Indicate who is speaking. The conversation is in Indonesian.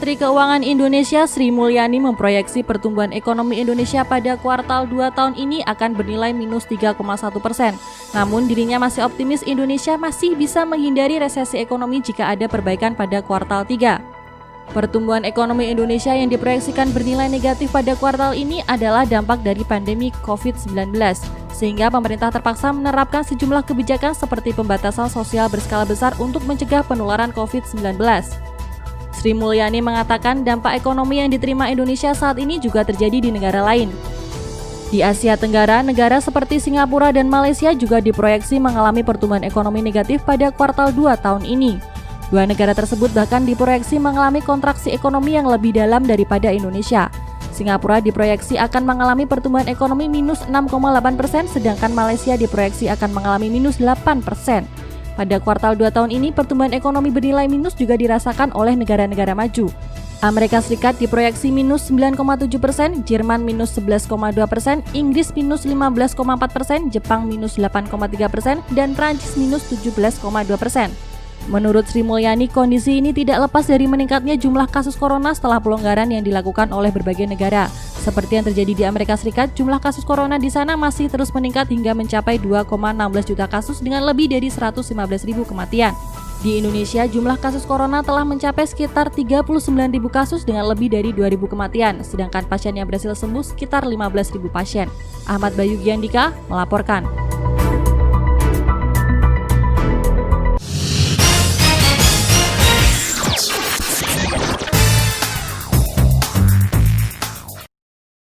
Speaker 1: Menteri Keuangan Indonesia Sri Mulyani memproyeksi pertumbuhan ekonomi Indonesia pada kuartal 2 tahun ini akan bernilai minus 3,1%. Namun dirinya masih optimis Indonesia masih bisa menghindari resesi ekonomi jika ada perbaikan pada kuartal 3. Pertumbuhan ekonomi Indonesia yang diproyeksikan bernilai negatif pada kuartal ini adalah dampak dari pandemi COVID-19, sehingga pemerintah terpaksa menerapkan sejumlah kebijakan seperti pembatasan sosial berskala besar untuk mencegah penularan COVID-19. Sri Mulyani mengatakan dampak ekonomi yang diterima Indonesia saat ini juga terjadi di negara lain. Di Asia Tenggara, negara seperti Singapura dan Malaysia juga diproyeksi mengalami pertumbuhan ekonomi negatif pada kuartal 2 tahun ini. Dua negara tersebut bahkan diproyeksi mengalami kontraksi ekonomi yang lebih dalam daripada Indonesia. Singapura diproyeksi akan mengalami pertumbuhan ekonomi minus 6,8%, sedangkan Malaysia diproyeksi akan mengalami minus 8%. Pada kuartal 2 tahun ini, pertumbuhan ekonomi bernilai minus juga dirasakan oleh negara-negara maju. Amerika Serikat diproyeksi minus 9,7%, Jerman minus 11,2%, Inggris minus 15,4%, Jepang minus 8,3%, dan Prancis minus 17,2%. Menurut Sri Mulyani, kondisi ini tidak lepas dari meningkatnya jumlah kasus corona setelah pelonggaran yang dilakukan oleh berbagai negara. Seperti yang terjadi di Amerika Serikat, jumlah kasus corona di sana masih terus meningkat hingga mencapai 2,16 juta kasus dengan lebih dari 115.000 kematian. Di Indonesia, jumlah kasus corona telah mencapai sekitar 39.000 kasus dengan lebih dari 2.000 kematian, sedangkan pasien yang berhasil sembuh sekitar 15.000 pasien. Ahmad Bayu Giandika melaporkan.